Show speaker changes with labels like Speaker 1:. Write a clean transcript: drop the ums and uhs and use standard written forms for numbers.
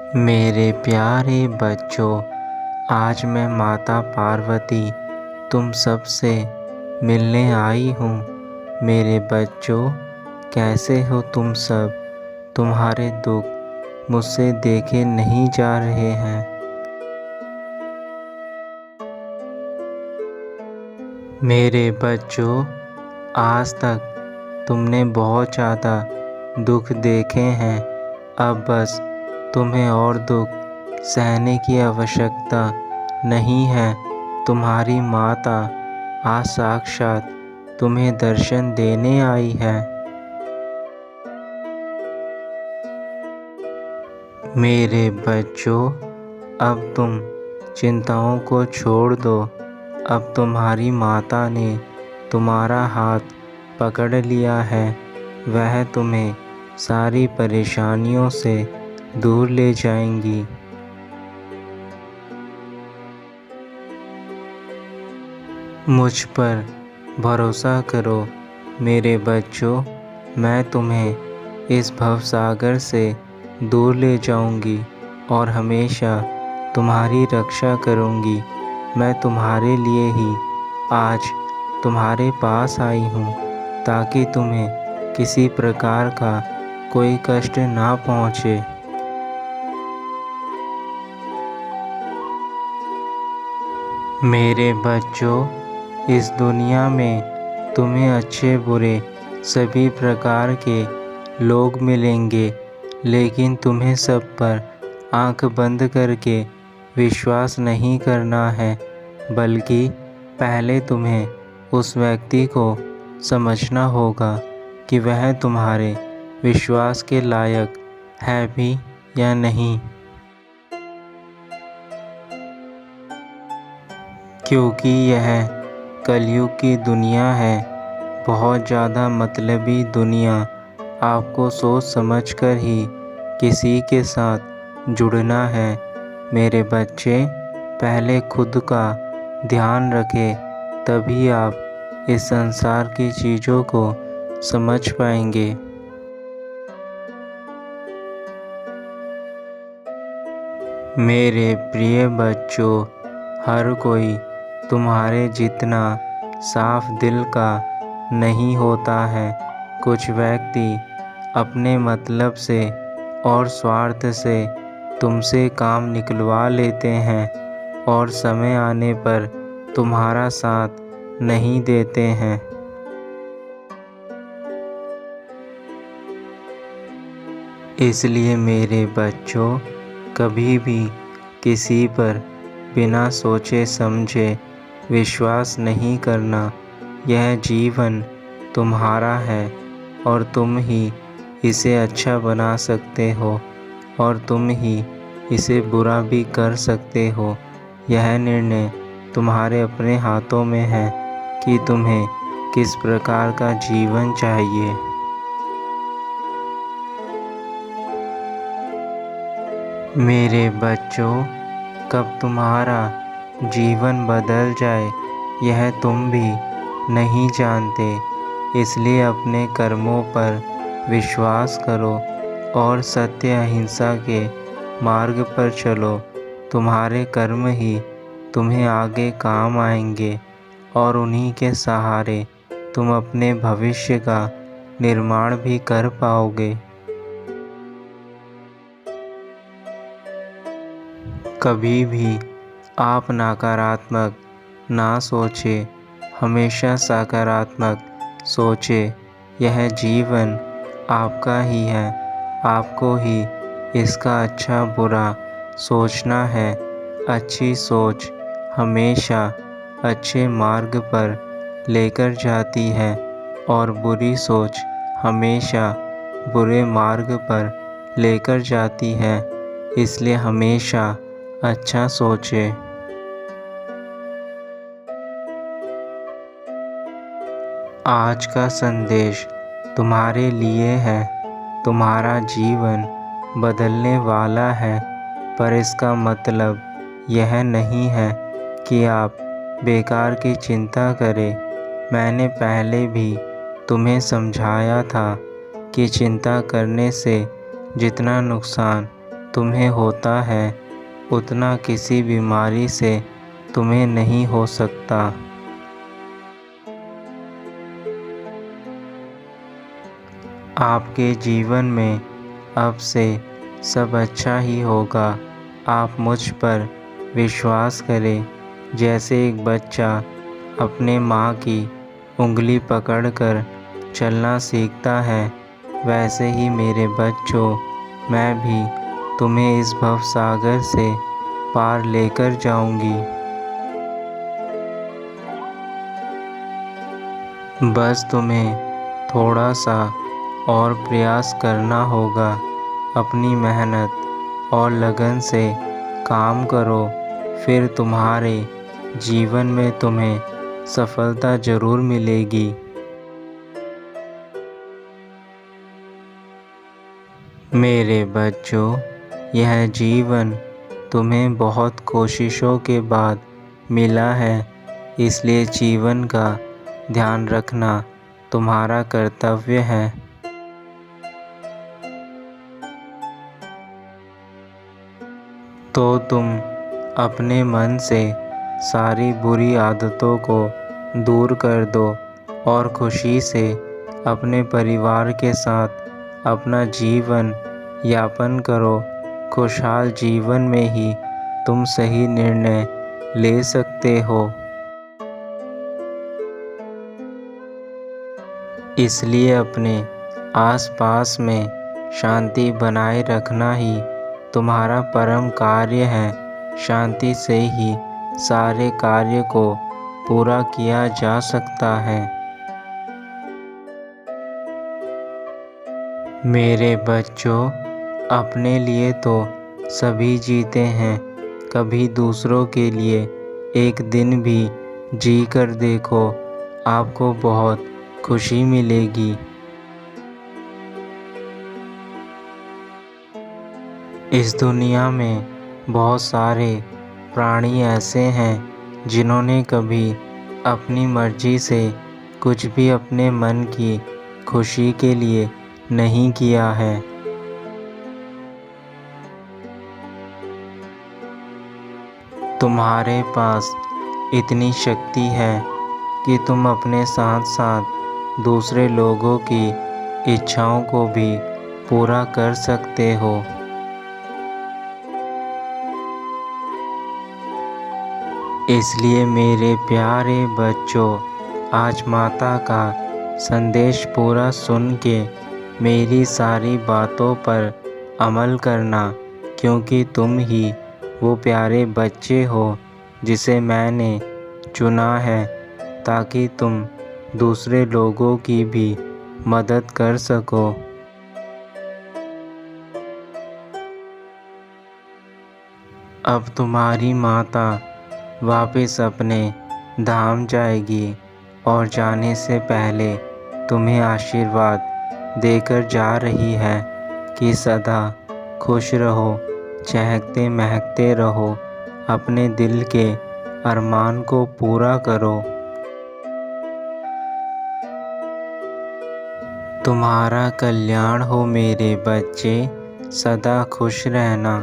Speaker 1: मेरे प्यारे बच्चों, आज मैं माता पार्वती तुम सब से मिलने आई हूँ। मेरे बच्चों, कैसे हो तुम सब? तुम्हारे दुख मुझसे देखे नहीं जा रहे हैं। मेरे बच्चों, आज तक तुमने बहुत ज़्यादा दुख देखे हैं। अब बस तुम्हें और दुख सहने की आवश्यकता नहीं है। तुम्हारी माता आज साक्षात तुम्हें दर्शन देने आई है। मेरे बच्चों, अब तुम चिंताओं को छोड़ दो। अब तुम्हारी माता ने तुम्हारा हाथ पकड़ लिया है। वह तुम्हें सारी परेशानियों से दूर ले जाएंगी। मुझ पर भरोसा करो मेरे बच्चों। मैं तुम्हें इस भवसागर से दूर ले जाऊंगी और हमेशा तुम्हारी रक्षा करूंगी। मैं तुम्हारे लिए ही आज तुम्हारे पास आई हूँ, ताकि तुम्हें किसी प्रकार का कोई कष्ट ना पहुँचे। मेरे बच्चों, इस दुनिया में तुम्हें अच्छे बुरे सभी प्रकार के लोग मिलेंगे, लेकिन तुम्हें सब पर आंख बंद करके विश्वास नहीं करना है, बल्कि पहले तुम्हें उस व्यक्ति को समझना होगा कि वह तुम्हारे विश्वास के लायक है भी या नहीं। क्योंकि यह कलयुग की दुनिया है, बहुत ज़्यादा मतलबी दुनिया। आपको सोच समझकर ही किसी के साथ जुड़ना है। मेरे बच्चे, पहले खुद का ध्यान रखें, तभी आप इस संसार की चीज़ों को समझ पाएंगे। मेरे प्रिय बच्चों, हर कोई तुम्हारे जितना साफ दिल का नहीं होता है। कुछ व्यक्ति अपने मतलब से और स्वार्थ से तुमसे काम निकलवा लेते हैं और समय आने पर तुम्हारा साथ नहीं देते हैं। इसलिए मेरे बच्चों, कभी भी किसी पर बिना सोचे समझे विश्वास नहीं करना। यह जीवन तुम्हारा है और तुम ही इसे अच्छा बना सकते हो और तुम ही इसे बुरा भी कर सकते हो। यह निर्णय तुम्हारे अपने हाथों में है कि तुम्हें किस प्रकार का जीवन चाहिए। मेरे बच्चों, कब तुम्हारा जीवन बदल जाए यह तुम भी नहीं जानते। इसलिए अपने कर्मों पर विश्वास करो और सत्य अहिंसा के मार्ग पर चलो। तुम्हारे कर्म ही तुम्हें आगे काम आएंगे और उन्हीं के सहारे तुम अपने भविष्य का निर्माण भी कर पाओगे। कभी भी आप नकारात्मक ना सोचें, हमेशा सकारात्मक सोचें। यह जीवन आपका ही है, आपको ही इसका अच्छा बुरा सोचना है। अच्छी सोच हमेशा अच्छे मार्ग पर लेकर जाती है और बुरी सोच हमेशा बुरे मार्ग पर लेकर जाती है। इसलिए हमेशा अच्छा सोचें। आज का संदेश तुम्हारे लिए है। तुम्हारा जीवन बदलने वाला है, पर इसका मतलब यह नहीं है कि आप बेकार की चिंता करें। मैंने पहले भी तुम्हें समझाया था कि चिंता करने से जितना नुकसान तुम्हें होता है उतना किसी बीमारी से तुम्हें नहीं हो सकता। आपके जीवन में अब से सब अच्छा ही होगा। आप मुझ पर विश्वास करें। जैसे एक बच्चा अपने माँ की उंगली पकड़कर चलना सीखता है, वैसे ही मेरे बच्चों मैं भी तुम्हें इस भवसागर से पार लेकर जाऊंगी। बस तुम्हें थोड़ा सा और प्रयास करना होगा। अपनी मेहनत और लगन से काम करो, फिर तुम्हारे जीवन में तुम्हें सफलता ज़रूर मिलेगी। मेरे बच्चों, यह जीवन तुम्हें बहुत कोशिशों के बाद मिला है, इसलिए जीवन का ध्यान रखना तुम्हारा कर्तव्य है। तो तुम अपने मन से सारी बुरी आदतों को दूर कर दो और खुशी से अपने परिवार के साथ अपना जीवन यापन करो। खुशहाल जीवन में ही तुम सही निर्णय ले सकते हो। इसलिए अपने आसपास में शांति बनाए रखना ही तुम्हारा परम कार्य है। शांति से ही सारे कार्य को पूरा किया जा सकता है। मेरे बच्चों, अपने लिए तो सभी जीते हैं, कभी दूसरों के लिए एक दिन भी जी कर देखो, आपको बहुत खुशी मिलेगी। इस दुनिया में बहुत सारे प्राणी ऐसे हैं जिन्होंने कभी अपनी मर्जी से कुछ भी अपने मन की खुशी के लिए नहीं किया है। तुम्हारे पास इतनी शक्ति है कि तुम अपने साथ साथ दूसरे लोगों की इच्छाओं को भी पूरा कर सकते हो। इसलिए मेरे प्यारे बच्चों, आज माता का संदेश पूरा सुन के मेरी सारी बातों पर अमल करना, क्योंकि तुम ही वो प्यारे बच्चे हो जिसे मैंने चुना है, ताकि तुम दूसरे लोगों की भी मदद कर सको। अब तुम्हारी माता वापस अपने धाम जाएगी और जाने से पहले तुम्हें आशीर्वाद देकर जा रही है कि सदा खुश रहो, चहकते महकते रहो, अपने दिल के अरमान को पूरा करो। तुम्हारा कल्याण हो मेरे बच्चे, सदा खुश रहना।